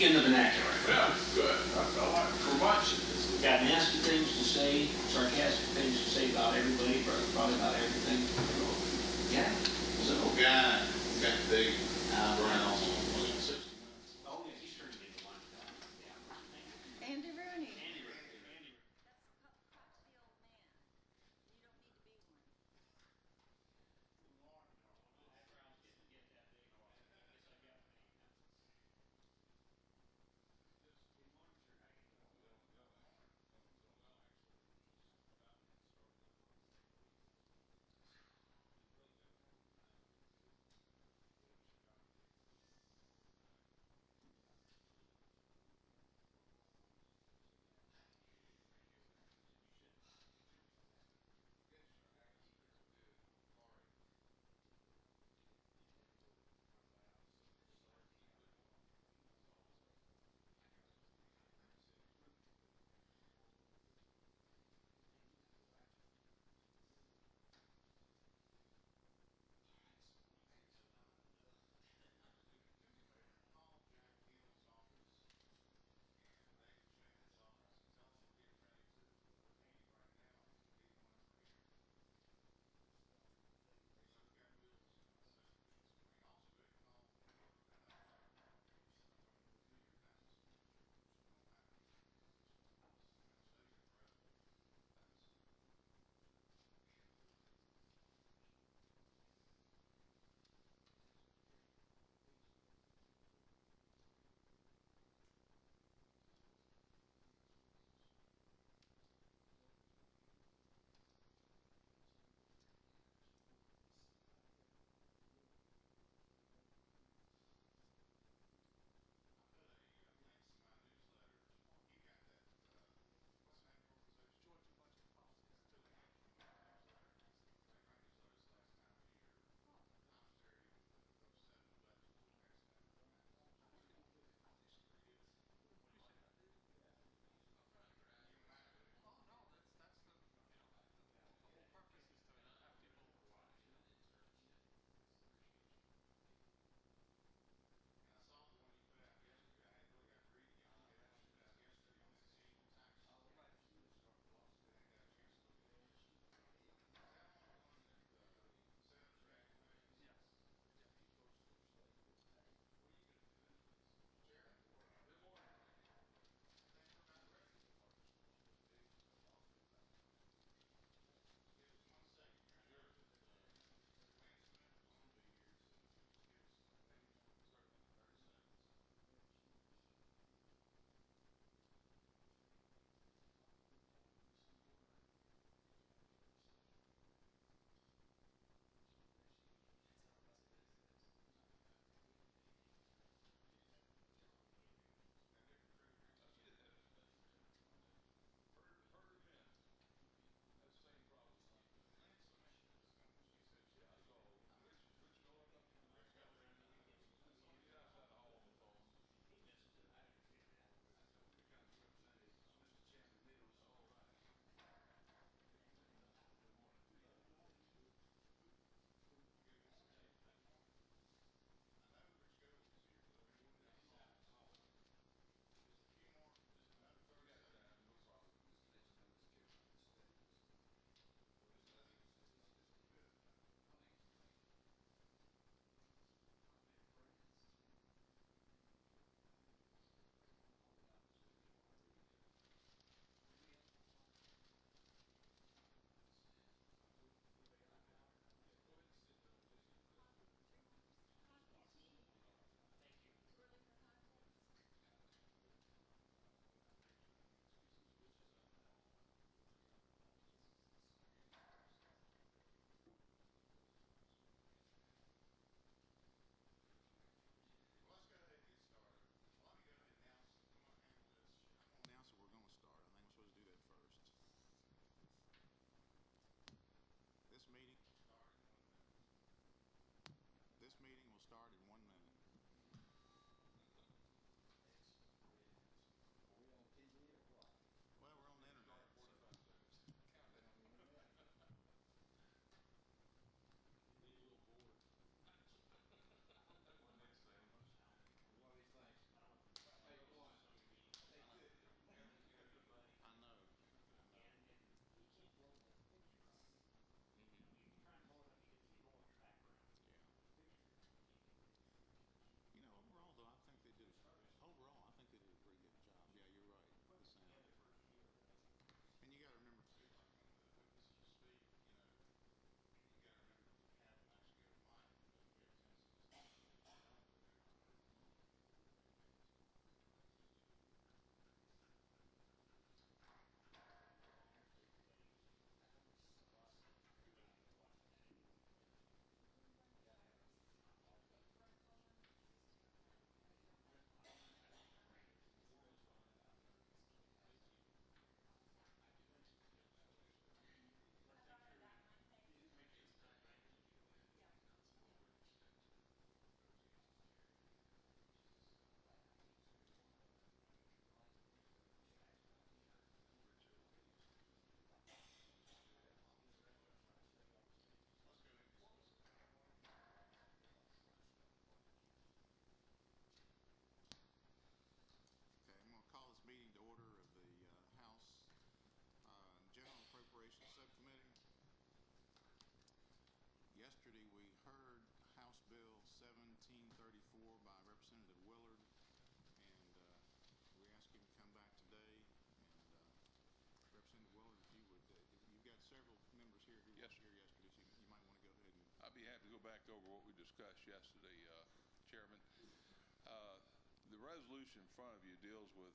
in the vernacular. Yeah, good. I like it for much. Got nasty things to say, sarcastic things to say about everybody, probably about everything. Yeah. Simple guy, got big eyebrows. Oh, yeah, he's turning into one. Yeah. Andy Rooney. Andy Rooney. Talk to the old man. You don't need to be one. happy to go back over what we discussed yesterday, Chairman. The resolution in front of you deals with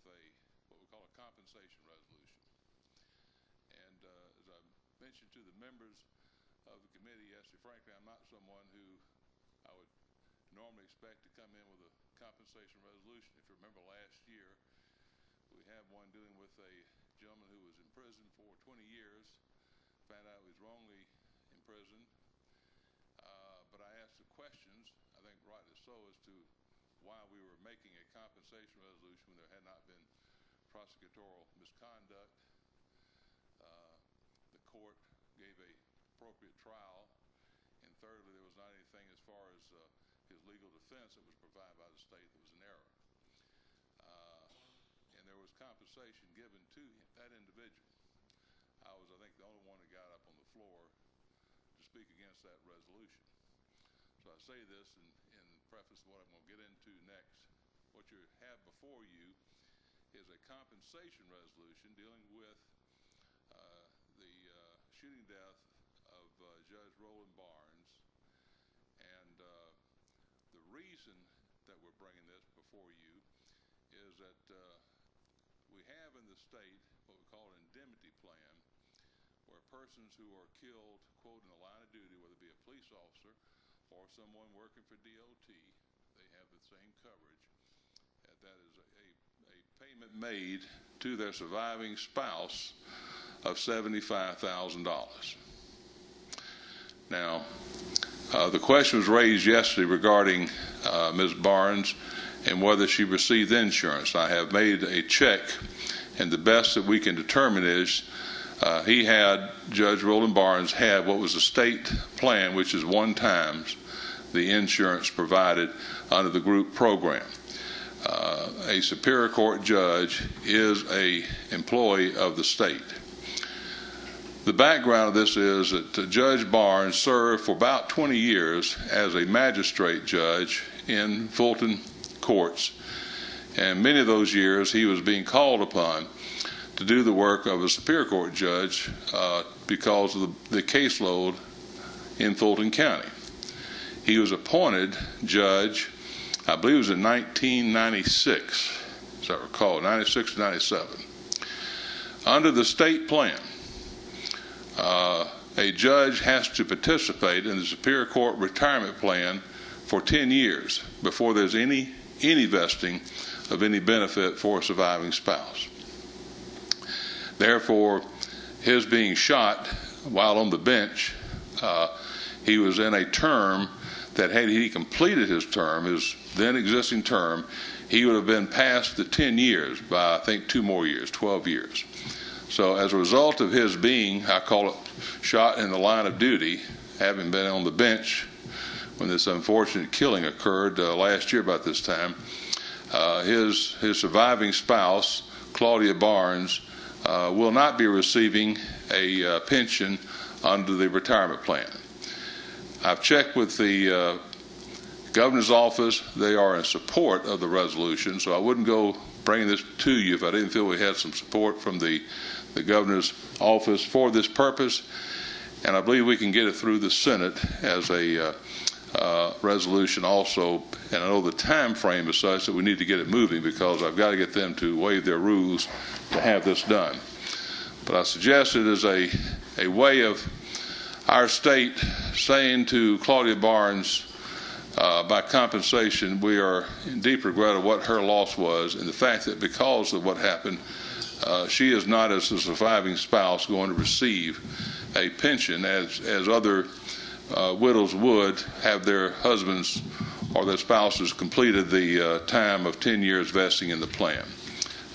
what we call a compensation resolution. And as I mentioned to the members of the committee yesterday, frankly, I'm not someone who I would normally expect to come in with a compensation resolution. If you remember last year, we had one dealing with a gentleman who was in prison for 20 years, found out he was wrongly imprisoned. But I asked the questions, I think rightly so, as to why we were making a compensation resolution when there had not been prosecutorial misconduct. The court gave a appropriate trial, and thirdly, there was not anything as far as his legal defense that was provided by the state that was an error. And there was compensation given to that individual. I was, I think, the only one that got up on the floor to speak against that resolution. So I say this in preface to what I'm going to get into next. What you have before you is a compensation resolution dealing with the shooting death of Judge Roland Barnes. And the reason that we're bringing this before you is that we have in the state what we call an indemnity plan, where persons who are killed, quote, in the line of duty, whether it be a police officer or someone working for DOT, they have the same coverage. That is a payment made to their surviving spouse of $75,000. Now, the question was raised yesterday regarding Ms. Barnes and whether she received insurance. I have made a check, and the best that we can determine is Judge Roland Barnes had what was a state plan, which is 1 times the insurance provided under the group program. A Superior Court judge is an employee of the state. The background of this is that Judge Barnes served for about 20 years as a magistrate judge in Fulton courts, and many of those years he was being called upon to do the work of a Superior Court judge because of the caseload in Fulton County. He was appointed judge, I believe it was in 1996, as I recall, 96 to 97. Under the state plan, a judge has to participate in the Superior Court retirement plan for 10 years before there's any vesting of any benefit for a surviving spouse. Therefore, his being shot while on the bench, he was in a term that had he completed his term, his then existing term, he would have been past the 10 years by, I think, 2 more years, 12 years. So as a result of his being, I call it, shot in the line of duty, having been on the bench when this unfortunate killing occurred last year about this time, his surviving spouse, Claudia Barnes, will not be receiving a pension under the retirement plan. I've checked with the governor's office. They are in support of the resolution, so I wouldn't go bringing this to you if I didn't feel we had some support from the governor's office for this purpose. And I believe we can get it through the Senate as a resolution also. And I know the time frame is such that we need to get it moving because I've got to get them to waive their rules to have this done. But I suggest it is a way of our state saying to Claudia Barnes, by compensation, we are in deep regret of what her loss was, and the fact that because of what happened, she is not, as a surviving spouse, going to receive a pension as other widows would have their husbands or their spouses completed the time of 10 years vesting in the plan.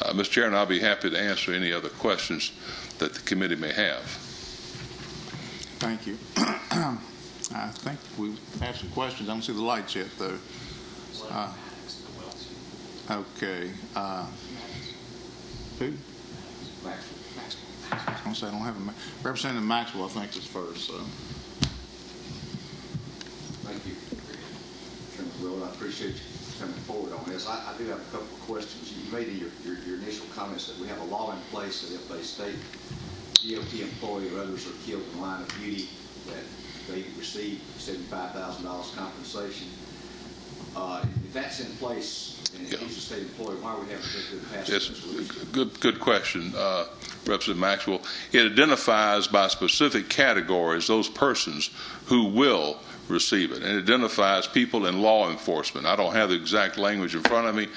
Mr. Chairman, I'll be happy to answer any other questions that the committee may have. Thank you. I think we've had some questions. I don't see the lights yet, though. Okay. Who? I was going to say I don't have a Representative Maxwell. I think is first. So. Thank you, Chairman Will. I appreciate you coming forward on this. I do have a couple of questions. You made in your initial comments that we have a law in place that if a state DOT employee or others are killed in the line of duty, that they receive $75,000 compensation. If that's in place, and if he's a state employee, why are we having to pass Yes, this resolution? good question, Representative Maxwell. It identifies by specific categories those persons who will receive it, and it identifies people in law enforcement. I don't have the exact language in front of me,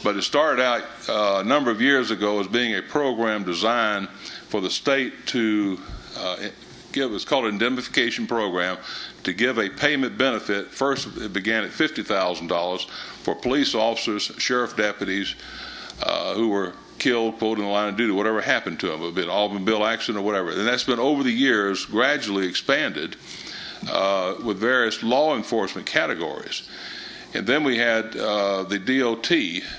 but it started out a number of years ago as being a program designed for the state to give, it's called an indemnification program, to give a payment benefit. First, it began at $50,000 for police officers, sheriff deputies who were killed, quote, in the line of duty, whatever happened to them, it be an automobile accident or whatever. And that's been over the years gradually expanded with various law enforcement categories. And then we had the DOT,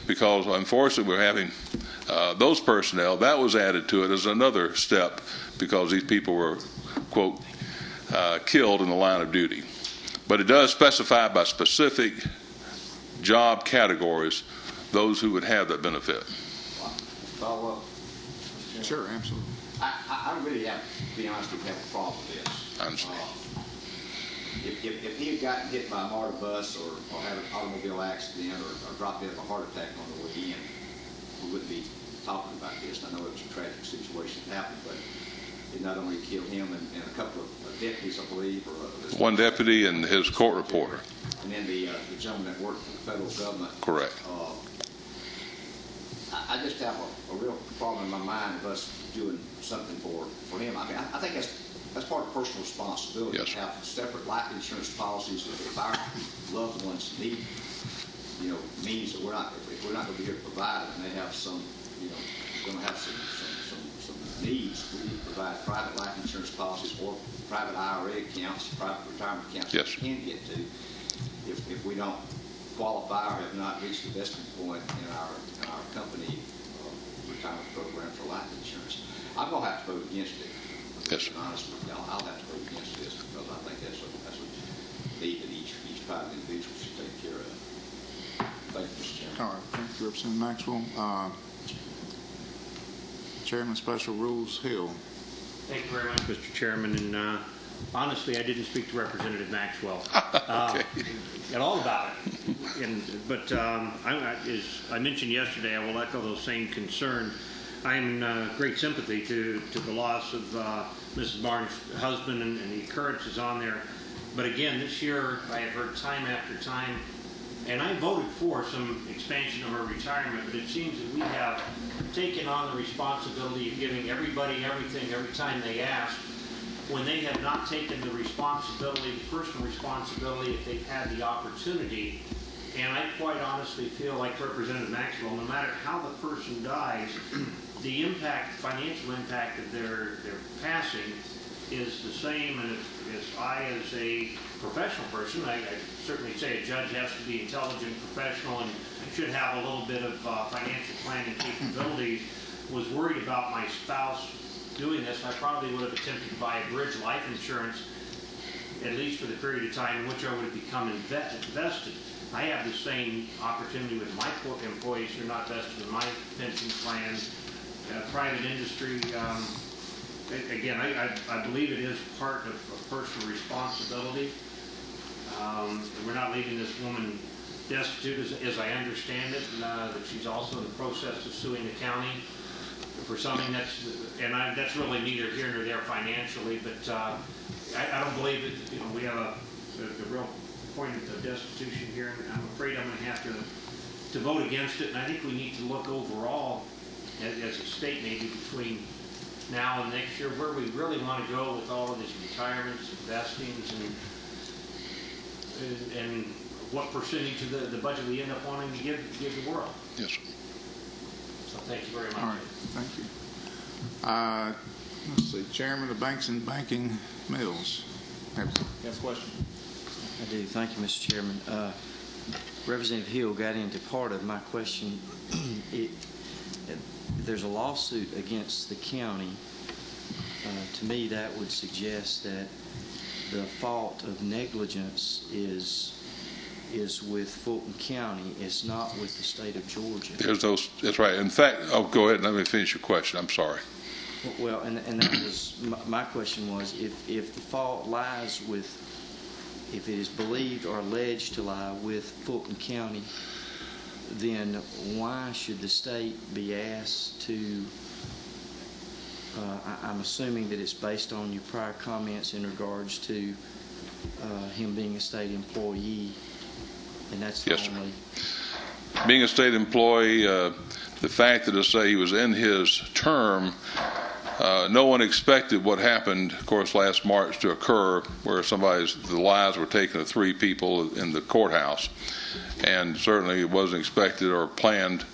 because unfortunately we're having those personnel, that was added to it as another step because these people were, quote, killed in the line of duty. But it does specify by specific job categories those who would have that benefit. Follow up? Sure, absolutely. I really have, to be honest with you, have a problem with this. I understand. If he had gotten hit by a MARTA bus or had an automobile accident or dropped dead of a heart attack on the way in, we wouldn't be talking about this. I know it was a tragic situation that happened, but it not only killed him and a couple of deputies, I believe. One deputy and his court reporter. And then the gentleman that worked for the federal government. Correct. I just have a real problem in my mind of us doing something for him. I mean, I think that's part of personal responsibility. Yes. To have separate life insurance policies if our loved ones need, means that if we're not going to be here to provide it, and they have some, going to have some needs, we need to provide private life insurance policies or private IRA accounts, private retirement accounts yes, that we can get to if we don't qualify or have not reached the vesting point in our company retirement program for life insurance. I'm going to have to vote against it. Yes, To be honest with you, I'll have to vote against this because I think that's a need that each private individual should take care of. Thank you, Mr. Chairman. All right, thank you, Representative Maxwell. Chairman Special Rules Hill. Thank you very much, Mr. Chairman. And honestly, I didn't speak to Representative Maxwell at all about it. But as I mentioned yesterday, I will echo those same concerns. I'm in great sympathy to the loss of Mrs. Barnes' husband and the occurrences on there. But again, this year I have heard time after time, and I voted for some expansion of her retirement, but it seems that we have taken on the responsibility of giving everybody everything every time they ask, when they have not taken the responsibility, the personal responsibility, if they've had the opportunity. And I quite honestly feel like Representative Maxwell, no matter how the person dies, the impact, financial impact of their passing is the same. And as as a professional person, I certainly say a judge has to be intelligent, professional, and should have a little bit of financial planning capabilities. Was worried about my spouse doing this, I probably would have attempted to buy a bridge life insurance, at least for the period of time in which I would have become invested. I have the same opportunity with my employees who are not vested in my pension plan. Private industry, again, I believe it is part of personal responsibility. We're not leaving this woman destitute, as I understand it, that she's also in the process of suing the county for something that's really neither here nor there financially, but I don't believe that, we have a real point of destitution here, and I'm afraid I'm going to have to vote against it. And I think we need to look overall as a state, maybe between now and next year, where we really want to go with all of these retirements, investings, and what percentage of the budget we end up wanting to give the world. yes. So thank you very much. All right, thank you. Let's see, Chairman of Banks and Banking Mills. Have a question? I do. Thank you, Mr. Chairman. Representative Hill got into part of my question. There's a lawsuit against the county. To me, that would suggest that the fault of negligence is with Fulton County. It's not with the state of Georgia. That's right. In fact, go ahead and let me finish your question. I'm sorry. Well, and that was, my question was, if the fault lies with, if it is believed or alleged to lie with Fulton County, then why should the state be asked to, I'm assuming that it's based on your prior comments in regards to him being a state employee, and that's the Yes, sir. only... Being a state employee, the fact that, to say, he was in his term, no one expected what happened, of course, last March to occur, where the lives were taken of 3 people in the courthouse. And certainly it wasn't expected or planned,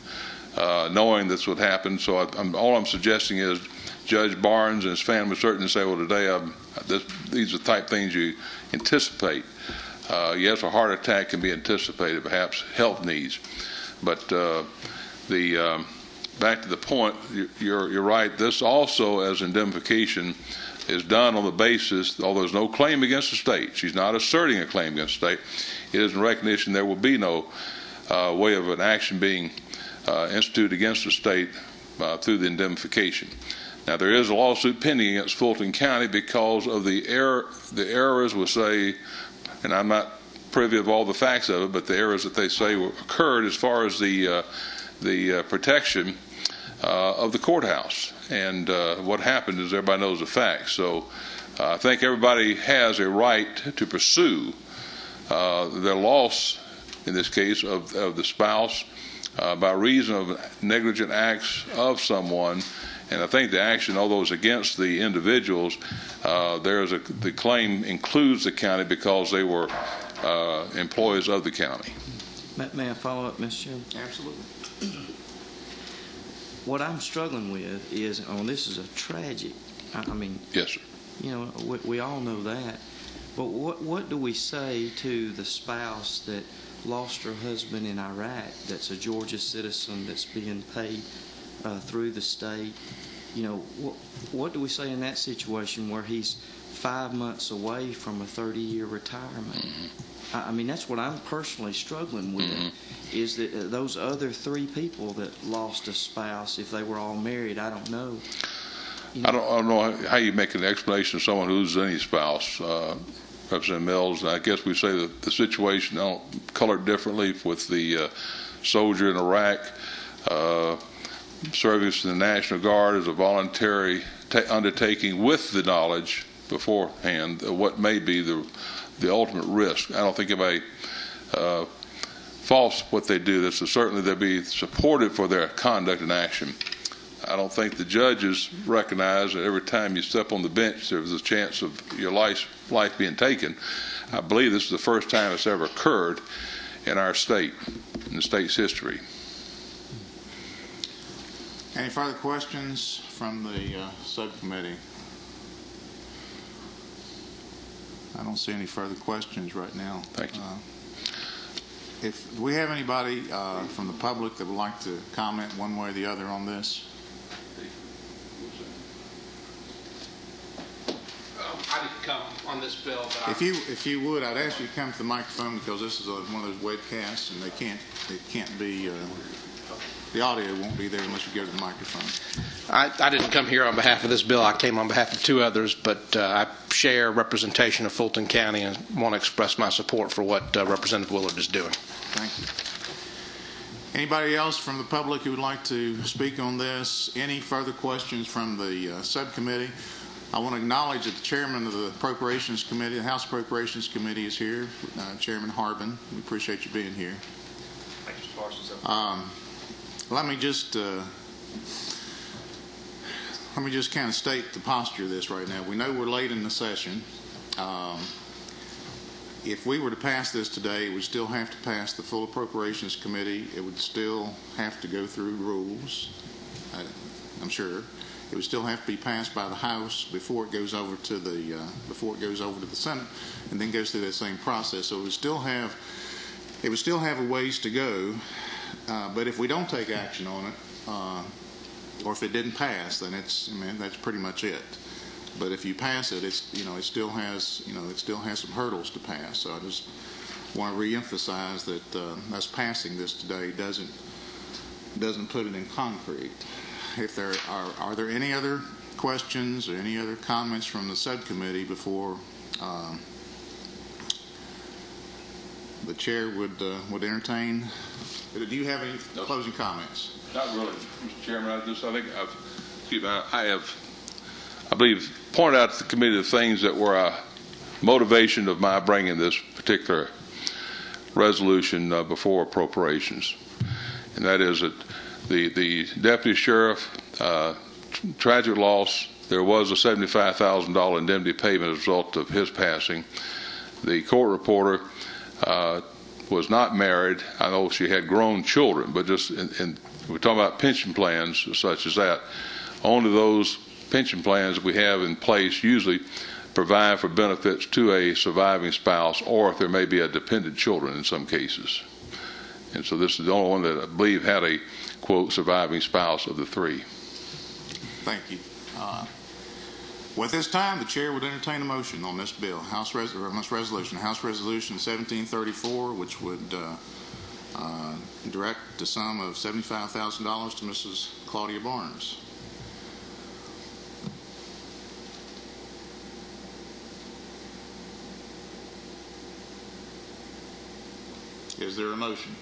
knowing this would happen. So all I'm suggesting is Judge Barnes and his family certainly say, well, today these are the type of things you anticipate. Yes, a heart attack can be anticipated, perhaps health needs. But back to the point, you're right. This also, as indemnification, is done on the basis, although there's no claim against the state, she's not asserting a claim against the state, it is in recognition there will be no way of an action being instituted against the state through the indemnification. Now, there is a lawsuit pending against Fulton County because of the errors will say, and I'm not privy of all the facts of it, but the errors that they say occurred as far as the protection of the courthouse. And what happened is everybody knows the facts. So I think everybody has a right to pursue their loss, in this case, of the spouse by reason of negligent acts of someone. And I think the action, although it's against the individuals, the claim includes the county because they were employees of the county. May I follow up, Mr. Chairman? Absolutely. What I'm struggling with is, this is a tragic, I mean, Yes, sir. you know, we all know that. But what do we say to the spouse that lost her husband in Iraq, that's a Georgia citizen, that's being paid through the state? You know, what do we say in that situation where he's 5 months away from a 30-year retirement? Mm-hmm. I mean, that's what I'm personally struggling with, is that those other 3 people that lost a spouse, if they were all married, I don't know. You know, I don't know how you make an explanation of someone who loses any spouse. Representative Mills, I guess we say that the situation, I don't color it differently with the soldier in Iraq. Service in the National Guard is a voluntary undertaking with the knowledge beforehand of what may be the ultimate risk. I don't think anybody faults what they do. This is certainly they'll be supported for their conduct and action. I don't think the judges recognize that every time you step on the bench there's a chance of your life being taken. I believe this is the first time it's ever occurred in our state, in the state's history. Any further questions from the subcommittee? I don't see any further questions right now. Thank you. If we have anybody from the public that would like to comment one way or the other on this? I didn't come on this bill, but If you would, I'd ask you to come to the microphone because this is one of those webcasts and it can't be. The audio won't be there unless you go to the microphone. I didn't come here on behalf of this bill. I came on behalf of 2 others, but I share representation of Fulton County and want to express my support for what Representative Willard is doing. Thank you. Anybody else from the public who would like to speak on this? Any further questions from the subcommittee? I want to acknowledge that the chairman of the Appropriations Committee, the House Appropriations Committee, is here, Chairman Harbin. We appreciate you being here. Thank you, Mr. Parsons. Let me just kind of state the posture of this right now. We know we're late in the session. If we were to pass this today, it would still have to pass the full Appropriations Committee. It would still have to go through rules, I'm sure. It would still have to be passed by the House before it goes over to the Senate, and then goes through that same process. So it would still have a ways to go. But if we don't take action on it, or if it didn't pass, then that's pretty much it. But if you pass it, it still has some hurdles to pass. So I just want to reemphasize that us passing this today doesn't put it in concrete. If there are there any other questions or any other comments from the subcommittee before the chair would entertain? Do you have any closing comments? Not really, Mr. Chairman. I believe, pointed out to the committee the things that were a motivation of my bringing this particular resolution before appropriations, and that is that the deputy sheriff, tragic loss. There was a $75,000 indemnity payment as a result of his passing. The court reporter was not married. I know she had grown children, but just we're talking about pension plans such as that. Only those pension plans we have in place usually provide for benefits to a surviving spouse, or if there may be a dependent children in some cases. And so this is the only one that I believe had a, quote, surviving spouse of the three. Thank you. Well, at this time, the chair would entertain a motion on this bill, House Resolution 1734, which would direct the sum of $75,000 to Mrs. Claudia Barnes. Is there a motion?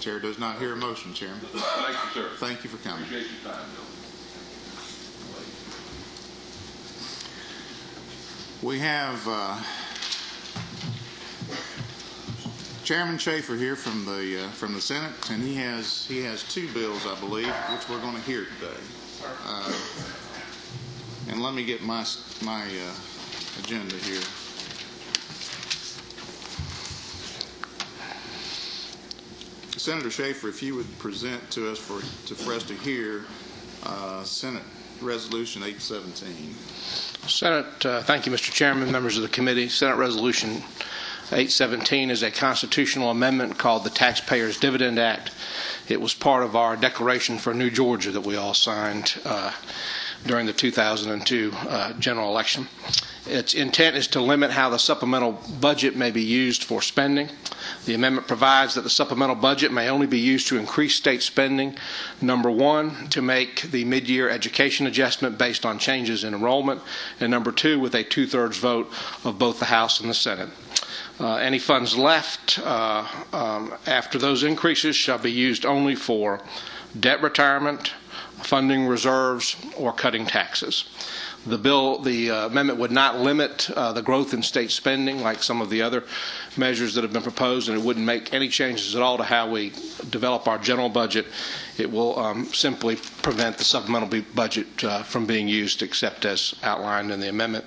Chair does not hear a motion, Chairman. Thank you, sir. Thank you for coming. Appreciate your time, Bill. We have Chairman Schaefer here from the Senate, and he has two bills, I believe, which we're going to hear today. And let me get my agenda here. Senator Schaefer, if you would present to us for us to hear Senate Resolution 817. Senate, thank you, Mr. Chairman, members of the committee. Senate Resolution 817 is a constitutional amendment called the Taxpayers Dividend Act. It was part of our Declaration for New Georgia that we all signed during the 2002 general election. Its intent is to limit how the supplemental budget may be used for spending. The amendment provides that the supplemental budget may only be used to increase state spending. Number one, to make the mid-year education adjustment based on changes in enrollment. And number two, with a 2/3 vote of both the House and the Senate. Any funds left after those increases shall be used only for debt retirement, funding reserves, or cutting taxes. The amendment would not limit the growth in state spending like some of the other measures that have been proposed, and it wouldn't make any changes at all to how we develop our general budget. It will simply prevent the supplemental budget from being used except as outlined in the amendment.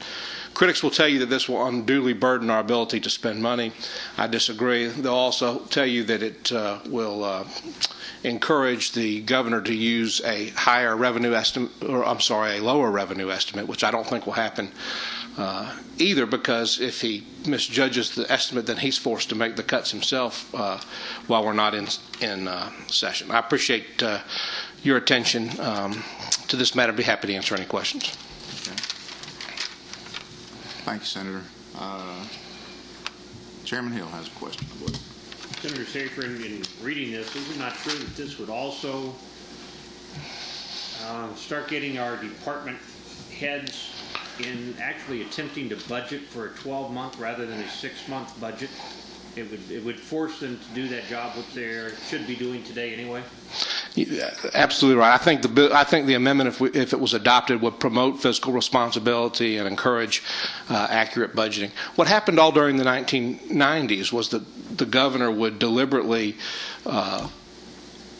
Critics will tell you that this will unduly burden our ability to spend money. I disagree. They'll also tell you that it will encourage the governor to use a higher revenue estimate, or a lower revenue estimate, which I don't think will happen either, because if he misjudges the estimate, then he's forced to make the cuts himself while we're not in session. I appreciate your attention to this matter. I'd be happy to answer any questions. Okay. Thank you, Senator. Chairman Hill has a question, I believe. Senator Schaefer, in reading this, is it not true that this would also start getting our department heads in actually attempting to budget for a 12-month rather than a 6-month budget? It would force them to do that job which they should be doing today anyway. Yeah, absolutely right. I think the amendment, if it was adopted, would promote fiscal responsibility and encourage accurate budgeting. What happened all during the 1990s was that the governor would deliberately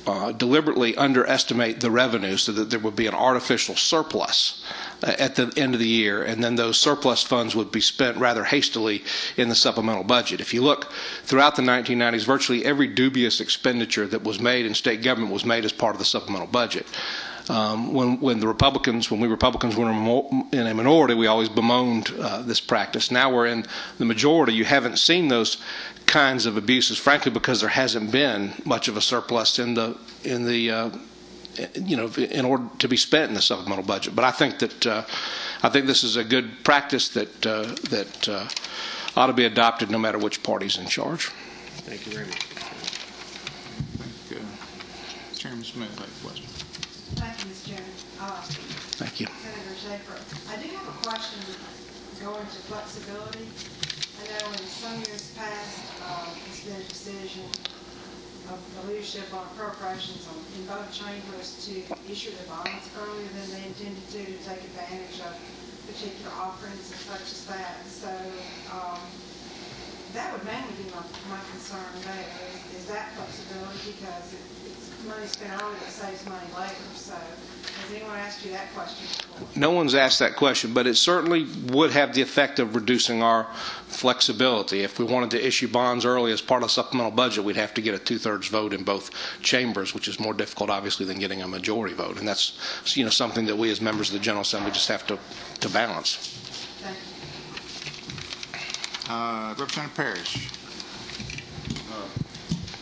underestimate the revenue so that there would be an artificial surplus at the end of the year, and then those surplus funds would be spent rather hastily in the supplemental budget. If you look throughout the 1990s, virtually every dubious expenditure that was made in state government was made as part of the supplemental budget. When we Republicans were in a minority, we always bemoaned this practice. Now we're in the majority. You haven't seen those kinds of abuses, frankly, because there hasn't been much of a surplus in order to be spent in the supplemental budget. But I think this is a good practice that ought to be adopted no matter which party's in charge. Thank you very much. Chairman Smith had a question. Thank you, Mr. Chairman. Thank you. Senator Schaefer, I do have a question going to flexibility. I know in some years past, it's been a decision of the leadership on appropriations in both chambers to issue the bonds earlier than they intended to take advantage of particular offerings and such as that. So that would mainly be my concern there. Is that flexibility, because it's money spent early that saves money later. So has anyone asked you that question before? No one's asked that question, but it certainly would have the effect of reducing our flexibility. If we wanted to issue bonds early as part of the supplemental budget, we'd have to get a 2/3 vote in both chambers, which is more difficult, obviously, than getting a majority vote. And that's, something that we as members of the General Assembly just have to balance. Thank you. Representative Parrish.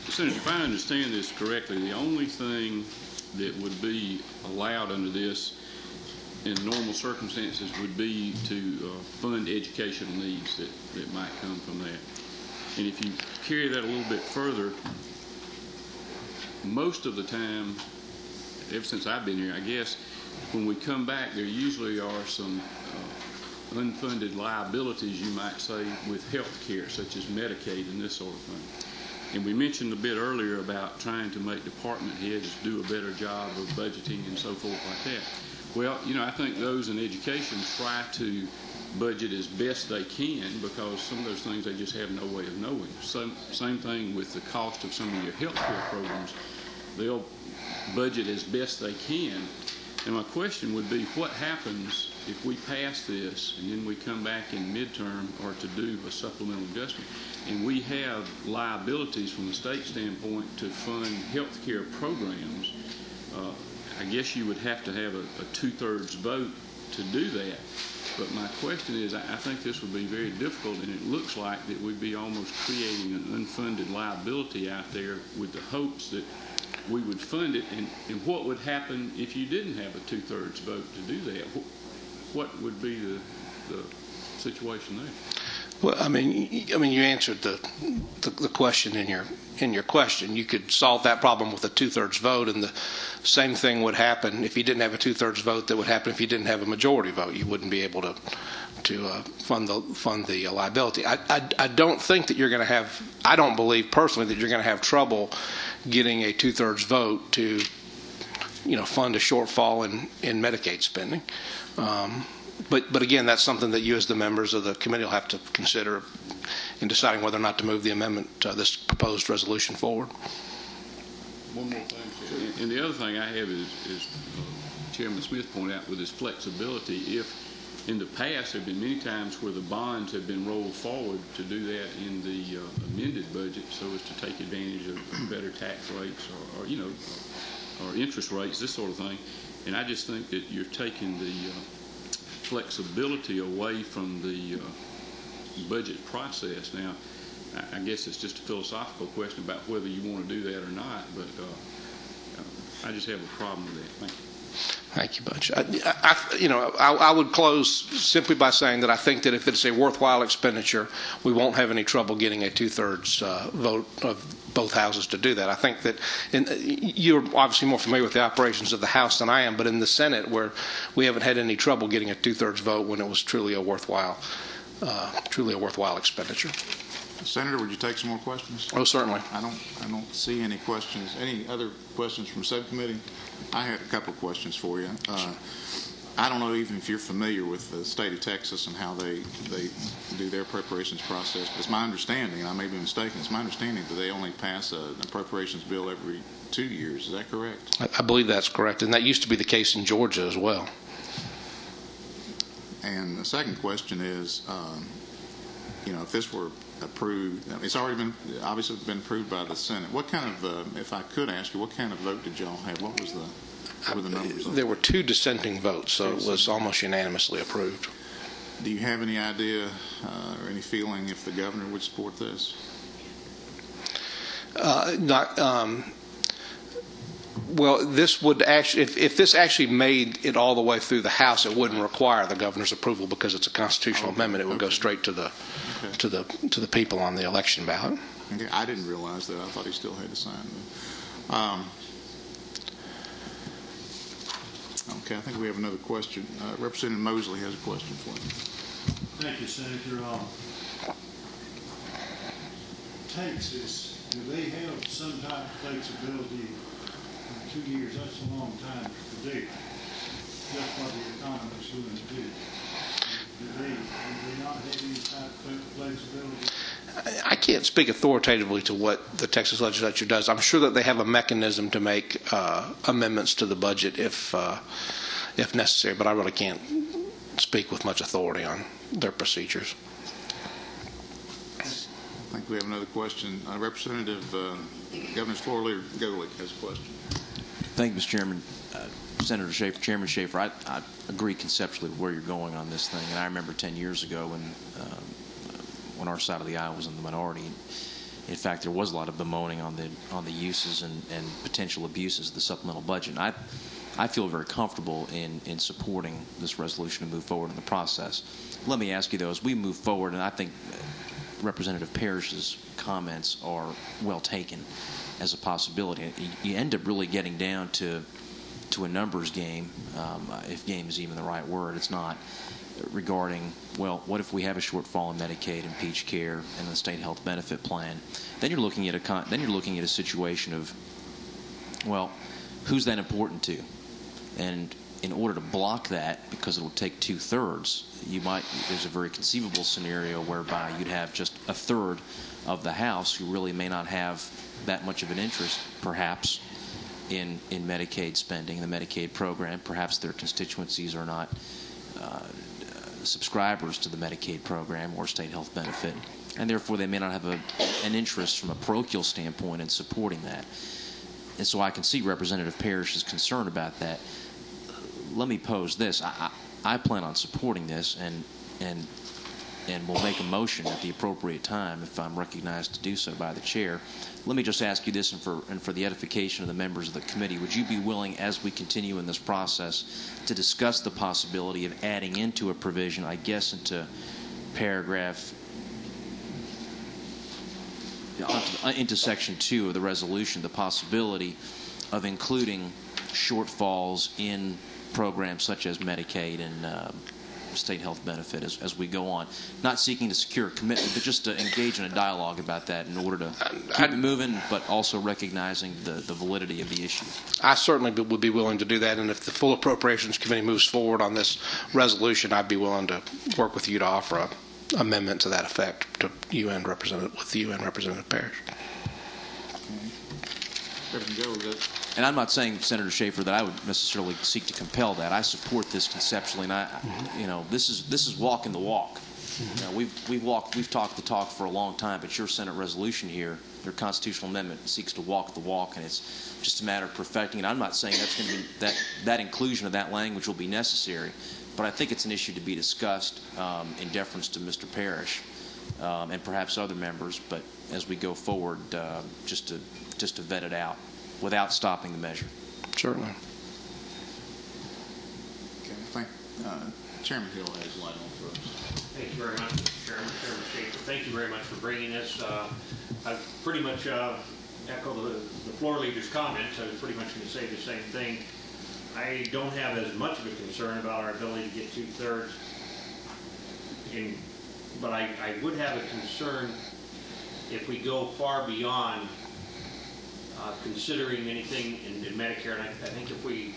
Senator, if I understand this correctly, the only thing that would be allowed under this in normal circumstances would be to fund educational needs that might come from that. And if you carry that a little bit further, most of the time, ever since I've been here, I guess, when we come back, there usually are some unfunded liabilities, you might say, with health care, such as Medicaid and this sort of thing. And we mentioned a bit earlier about trying to make department heads do a better job of budgeting and so forth like that. Well, I think those in education try to budget as best they can, because some of those things they just have no way of knowing. Same thing with the cost of some of your health care programs. They'll budget as best they can. And my question would be, what happens if we pass this and then we come back in midterm or to do a supplemental adjustment and we have liabilities from the state standpoint to fund health care programs? I guess you would have to have a 2/3 vote to do that. But my question is, I think this would be very difficult, and it looks like that we'd be almost creating an unfunded liability out there with the hopes that we would fund it. And what would happen if you didn't have a 2/3 vote to do that? What would be the situation there? Well, I mean, you answered the question in your question. You could solve that problem with a 2/3 vote, and the same thing would happen if you didn't have a 2/3 vote. That would happen if you didn't have a majority vote. You wouldn't be able to fund the liability. I don't think that you're going to have. I don't believe personally that you're going to have trouble getting a 2/3 vote to, fund a shortfall in Medicaid spending. But again, that's something that you as the members of the committee will have to consider in deciding whether or not to move the amendment, this proposed resolution forward. One more thing. And the other thing I have is Chairman Smith pointed out with his flexibility. If in the past there have been many times where the bonds have been rolled forward to do that in the amended budget so as to take advantage of better tax rates or interest rates, this sort of thing. And I just think that you're taking the flexibility away from the budget process. Now, I guess it's just a philosophical question about whether you want to do that or not, but I just have a problem with that. Thank you. Thank you, Butch. I would close simply by saying that I think that if it's a worthwhile expenditure, we won't have any trouble getting a 2/3 vote of both houses to do that. I think that you're obviously more familiar with the operations of the House than I am, but in the Senate, where we haven't had any trouble getting a 2/3 vote when it was truly a worthwhile expenditure. Senator, would you take some more questions? Oh, certainly. I don't see any questions. Any other questions from subcommittee? I had a couple of questions for you. I don't know even if you're familiar with the state of Texas and how they do their appropriations process, but it's my understanding, and I may be mistaken, it's my understanding that they only pass an appropriations bill every 2 years. Is that correct? I believe that's correct, and that used to be the case in Georgia as well. And the second question is, if this were approved, it's already been obviously been approved by the Senate. What kind of, if I could ask you, what kind of vote did y'all have? What were the numbers? There were 2 dissenting votes, so it was almost unanimously approved. Do you have any idea or any feeling if the governor would support this? Well, this would actually, if this actually made it all the way through the House, it wouldn't require the governor's approval because it's a constitutional amendment. It would go straight to the people on the election ballot. Okay. I didn't realize that. I thought he still had to sign it. Okay, I think we have another question. Representative Mosley has a question for you. Thank you, Senator. Texas, do they have some type of flexibility in 2 years? That's a long time to predict just what the economy is going to do. Do they not have any type of flexibility? I can't speak authoritatively to what the Texas legislature does. I'm sure that they have a mechanism to make amendments to the budget if necessary, but I really can't speak with much authority on their procedures. I think we have another question. Representative Governor's Floor Leader Golick has a question. Thank you, Mr. Chairman. Senator Schaefer, Chairman Schaefer, I agree conceptually with where you're going on this thing, and I remember 10 years ago when our side of the aisle was in the minority. In fact, there was a lot of bemoaning on the uses and potential abuses of the supplemental budget. And I feel very comfortable in supporting this resolution to move forward in the process. Let me ask you, though, as we move forward, and I think Representative Parrish's comments are well taken as a possibility. You end up really getting down to a numbers game, if game is even the right word. It's not, regarding, well, what if we have a shortfall in Medicaid and Peach Care and the state health benefit plan? Then you're looking at a situation of, well, who's that important to? And in order to block that, because it will take 2/3, there's a very conceivable scenario whereby you'd have just 1/3 of the House who really may not have that much of an interest, perhaps, in Medicaid spending, the Medicaid program. Perhaps their constituencies are not subscribers to the Medicaid program or state health benefit, and therefore they may not have an interest from a parochial standpoint in supporting that. And so I can see Representative Parrish's concern about that. Let me pose this. I plan on supporting this, and will make a motion at the appropriate time if I'm recognized to do so by the chair. Let me just ask you this, and for the edification of the members of the committee, would you be willing, as we continue in this process, to discuss the possibility of adding into a provision, I guess into into Section 2 of the resolution, the possibility of including shortfalls in programs such as Medicaid and state health benefit as we go on, not seeking to secure a commitment, but just to engage in a dialogue about that in order to keep it moving, but also recognizing the validity of the issue. I certainly would be willing to do that, and if the full Appropriations Committee moves forward on this resolution, I'd be willing to work with you to offer an amendment to that effect to UN Representative Parrish. And I'm not saying, Senator Schaefer, that I would necessarily seek to compel that. I support this conceptually, and this is walking the walk. We've talked the talk for a long time, but your Senate resolution here, your constitutional amendment, seeks to walk the walk, and it's just a matter of perfecting it. I'm not saying that's going to be that inclusion of that language will be necessary, but I think it's an issue to be discussed in deference to Mr. Parrish and perhaps other members. But as we go forward, just to vet it out without stopping the measure. Certainly. Okay, Chairman Hill has a light on for us. Thank you very much, Mr. Chairman. Chairman Schaefer, thank you very much for bringing this. I pretty much echo the floor leader's comments. I was pretty much going to say the same thing. I don't have as much of a concern about our ability to get 2/3, but I would have a concern if we go far beyond considering anything in Medicare. And I think if we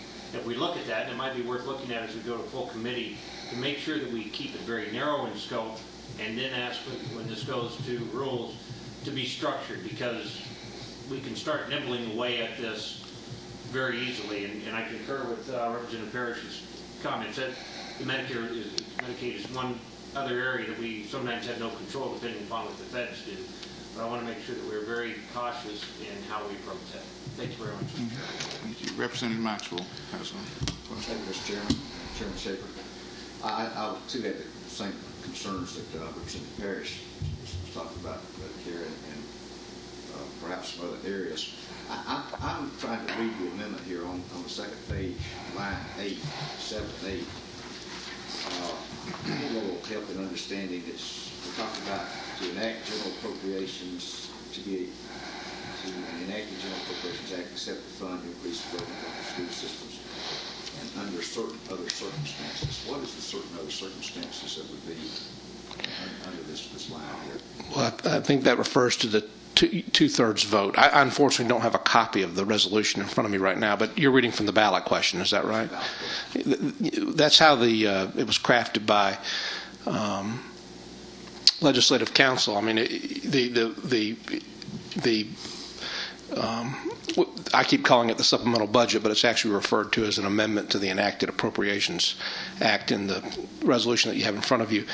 look at that, and it might be worth looking at as we go to full committee, to make sure that we keep it very narrow in scope, and then ask when this goes to rules to be structured, because we can start nibbling away at this very easily. And I concur with Representative Parrish's comments that Medicaid is one other area that we sometimes have no control depending upon what the feds do. But I want to make sure that we're very cautious in how we approach that. Thank you very much, Mr. Chairman. Thank you. Representative Maxwell has one. Thank you, Mr. Chairman. Chairman Schaefer. I too have the same concerns that Representative Parrish was talking about here and perhaps some other areas. I'm trying to read the amendment here on the second page, line 8, 7, 8. A little help in understanding this. We're talking about to enact general appropriations to enact the General Appropriations Act, except the fund to increase the program of school systems. And under certain other circumstances. What is the certain other circumstances that would be under this line here? Well, I think that refers to the two-thirds vote. I unfortunately don't have a copy of the resolution in front of me right now, but you're reading from the ballot question, is that right? That's how it was crafted by Legislative Council. I mean, I keep calling it the supplemental budget, but it's actually referred to as an amendment to the enacted Appropriations Act in the resolution that you have in front of you.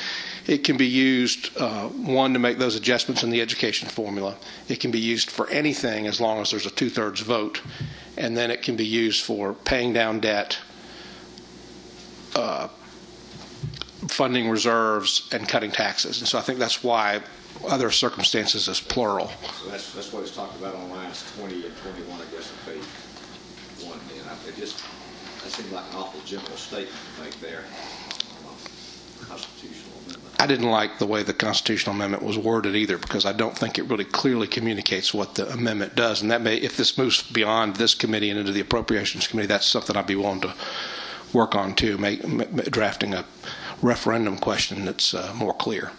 It can be used, one, to make those adjustments in the education formula. It can be used for anything as long as there's a two-thirds vote. And then it can be used for paying down debt, funding reserves, and cutting taxes. And so I think that's why other circumstances is plural. So that's what it's talked about on lines 20 and 21, I guess, on page 1. And that seemed like an awful general statement to make there on a constitutional amendment. I didn't like the way the constitutional amendment was worded either, because I don't think it really clearly communicates what the amendment does. And that may, if this moves beyond this committee and into the Appropriations Committee, that's something I'd be willing to work on too, drafting a referendum question that's more clear.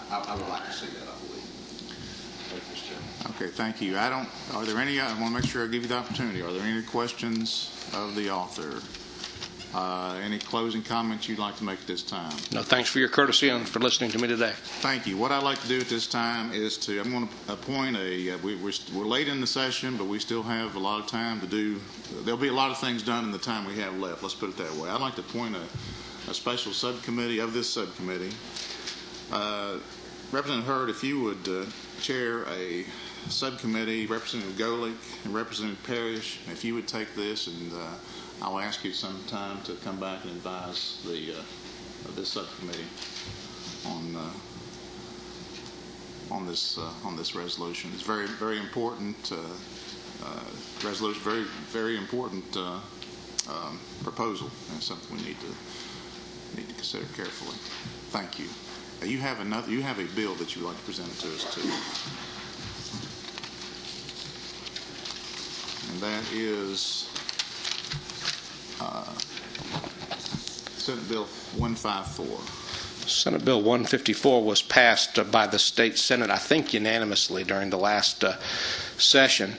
I would like to see that, I believe. Thank you, Mr. Chairman. Okay, thank you. Are there any, I want to make sure I give you the opportunity. Are there any questions of the author? Any closing comments you'd like to make at this time? No, thanks for your courtesy and for listening to me today. Thank you. What I'd like to do at this time is I'm going to appoint we're late in the session, but we still have a lot of time to do, there'll be a lot of things done in the time we have left. Let's put it that way. I'd like to appoint a special subcommittee of this subcommittee. Representative Hurd, if you would chair a subcommittee, Representative Golick and Representative Parrish, if you would take this, and I'll ask you sometime to come back and advise this subcommittee on this resolution. It's very, very important resolution, very, very important proposal, and something we need to consider carefully. Thank you. You have a bill that you would like to present to us too, and that is Senate Bill 154. Senate Bill 154 was passed by the state Senate, I think unanimously, during the last session.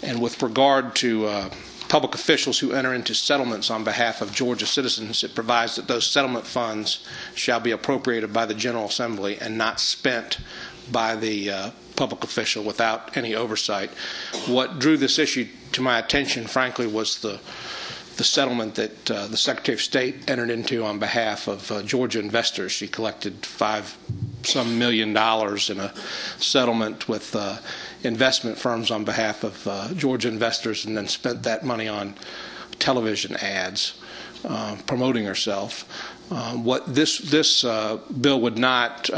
And with regard to public officials who enter into settlements on behalf of Georgia citizens, it provides that those settlement funds shall be appropriated by the General Assembly and not spent by the public official without any oversight. What drew this issue to my attention, frankly, was the settlement that the Secretary of State entered into on behalf of Georgia investors. She collected $5-some million in a settlement with investment firms on behalf of Georgia investors, and then spent that money on television ads promoting herself. What this bill would not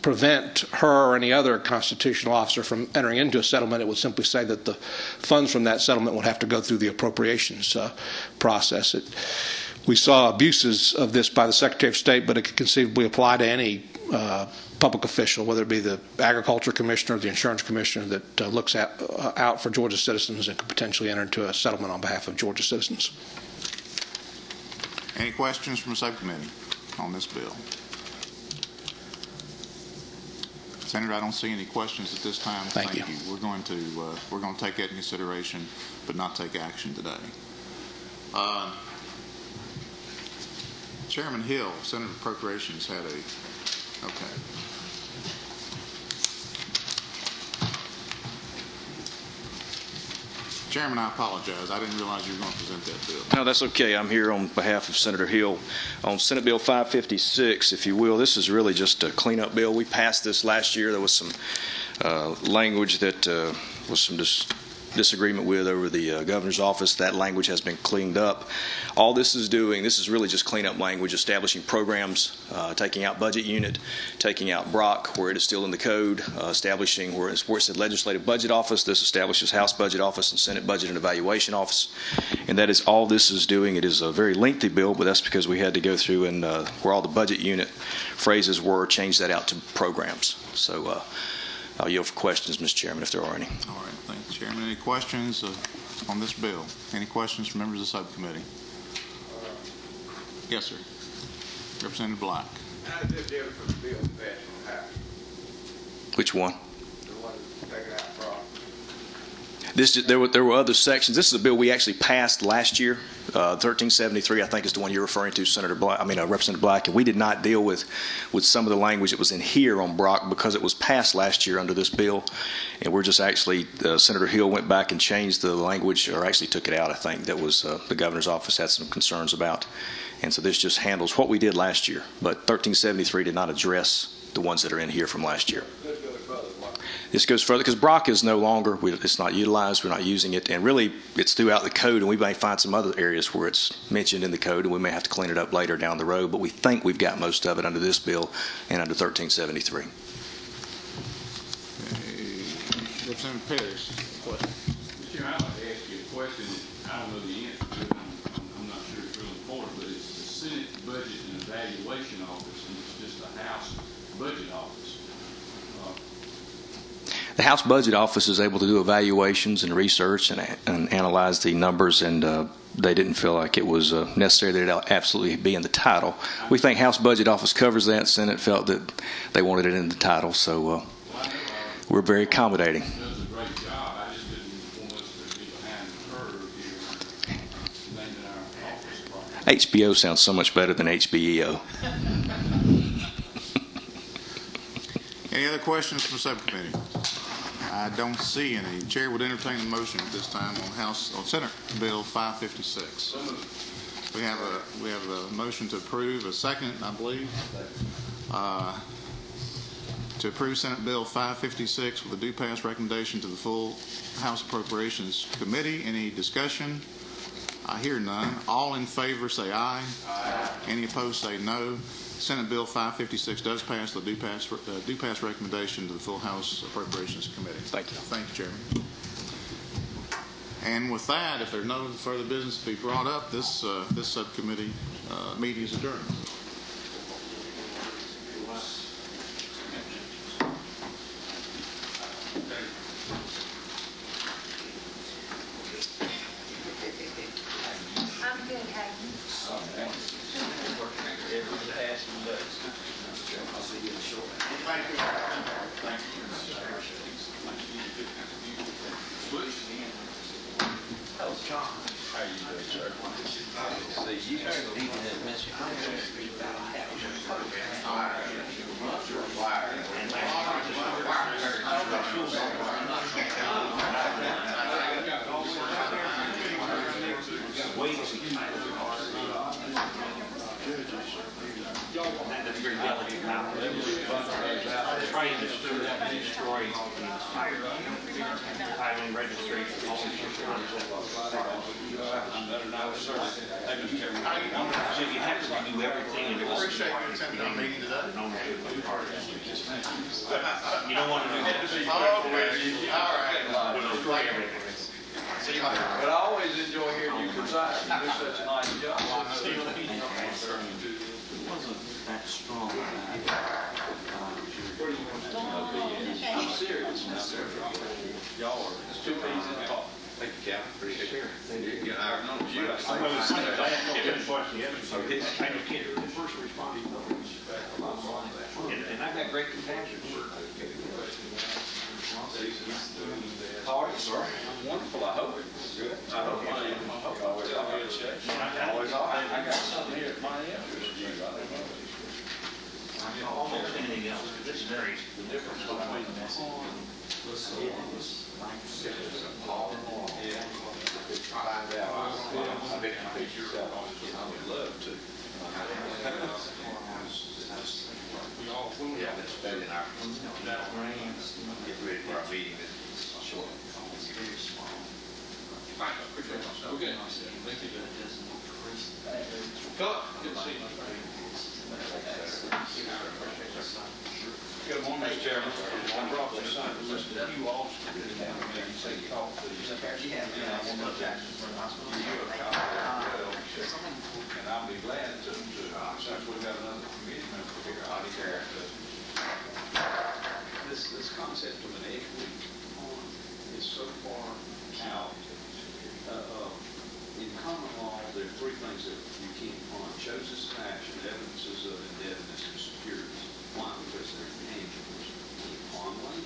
prevent her or any other constitutional officer from entering into a settlement. It would simply say that the funds from that settlement would have to go through the appropriations process. We saw abuses of this by the Secretary of State, but it could conceivably apply to any public official, whether it be the Agriculture Commissioner or the Insurance Commissioner that looks out for Georgia citizens and could potentially enter into a settlement on behalf of Georgia citizens. Any questions from the subcommittee on this bill? Senator, I don't see any questions at this time. Thank you. We're going to take that into consideration, but not take action today. Chairman Hill, Senate Appropriations, had a okay. Chairman, I apologize. I didn't realize you were going to present that bill. No, that's okay. I'm here on behalf of Senator Hill on Senate Bill 556, if you will. This is really just a cleanup bill. We passed this last year. There was some language that was some disagreement with over the governor's office. That language has been cleaned up. All this is doing, this is really just cleanup language, establishing programs, taking out budget unit, taking out Brock where it is still in the code, establishing where it said legislative budget office. This establishes House budget office and Senate budget and evaluation office. And that is all this is doing. It is a very lengthy bill, but that's because we had to go through and where all the budget unit phrases were, change that out to programs. So I'll yield for questions, Mr. Chairman, if there are any. All right, thank you, Chairman. Any questions on this bill? Any questions from members of the subcommittee? Yes, sir. Representative Black. How does this differ from the bill we passed on the House? Which one? The one taken out from? There were other sections. This is a bill we actually passed last year. 1373, I think, is the one you're referring to, Representative Black. And we did not deal with some of the language that was in here on Brock because it was passed last year under this bill. And we're just actually, Senator Hill went back and changed the language, or actually took it out, I think, that was the governor's office had some concerns about. And so this just handles what we did last year. But 1373 did not address the ones that are in here from last year. This goes further because Brock is no longer, it's not utilized, we're not using it, and really it's throughout the code, and we may find some other areas where it's mentioned in the code, and we may have to clean it up later down the road, but we think we've got most of it under this bill and under 1373. Representative Pettis. Mr. Chairman, I'd like to ask you a question that I don't know the answer to. I'm not sure it's really important, but it's the Senate Budget and Evaluation Office, and it's just the House Budget Office. The House Budget Office is able to do evaluations and research and analyze the numbers, and they didn't feel like it was necessary that it absolutely be in the title. We think House Budget Office covers that. Senate felt that they wanted it in the title, so we're very accommodating. It does a great job. I just didn't want us to be behind the curve here naming our office. HBO sounds so much better than HBEO. Any other questions from the subcommittee? I don't see any. Chair would entertain a motion at this time on Senate Bill 556. We have a motion to approve. A second, I believe, to approve Senate Bill 556 with a due pass recommendation to the full House Appropriations Committee. Any discussion? I hear none. All in favor say aye. Aye. Any opposed say no. Senate Bill 556 does pass the due pass recommendation to the full House Appropriations Committee. Thank you. Thank you, Chairman. And with that, if there's no further business to be brought up, this subcommittee meeting is adjourned. I'm good, Hayden. I'll see you in short. Thank you. Thank you. That was John. How you doing, sir? See, you guys will even have message. Trying to destroy the entire highway registration. So you have to do everything in this. Appreciate you attending our meeting today. You don't want to do that. All right. See you later. But I always enjoy hearing you preside. You do such a nice job. It wasn't that strong. I'm serious now, sir. Y'all are, it's 2 peas in the pot. Thank you, Captain. Appreciate it. You know, I've known you. And I've got great compassion. How are you, sir? I'm wonderful, I hope. Good. I hope I am. I hope I always have a good shape. Always are. I got something here at my end. Almost anything else, but this varies the difference between Find out. I bet you picture yourself on it. I would love to. Yeah, that's better than our get ready for our meeting that's short. Thank you. Appreciate it. Okay. Thank you. Philip, good to see you. Good morning, Mr. Chairman. I brought this son to listen to you all. You say you talk to you. And I'll be glad to since we've got another committee member here, I'll be glad to. This concept concept of an equity pond is so far out. In common law, there are three things that you can't pawn: choices of action, evidences of indebtedness, and securities. Why? Because they're intangibles. You can't pawn land.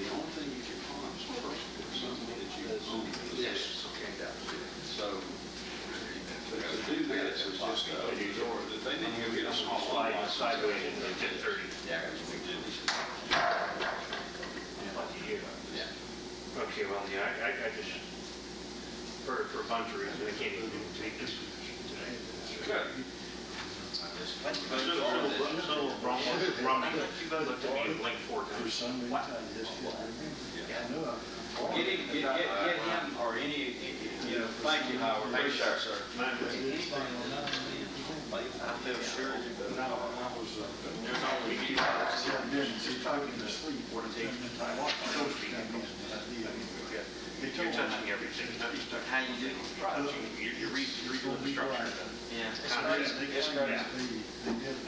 The only thing you can pawn is personal, something that you own. Yes. Okay, that was it. So, to do this is just to open the door. They need to go get a small sideways in 10:30. Yeah. Okay, well, yeah, I just, for a bunch of reasons, I can't even take this today. Good. So, Romney looked at me and blinked 4 times. What? Get him or any, thank you, Howard. Thank you, sir. I feel sure you better. Now, I was, There's all we need. just talking to sleep, what is it? You're touching everything. How you do? You're redoing the structure. Yeah. It's great.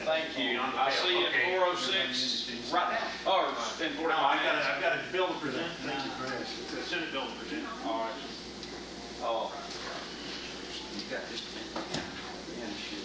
Thank you. I'll see you at 4:06 right now. Or in 45 minutes. I've got a bill to present. A Senate bill to present. All right. Oh. You got just a minute. Yeah, sure.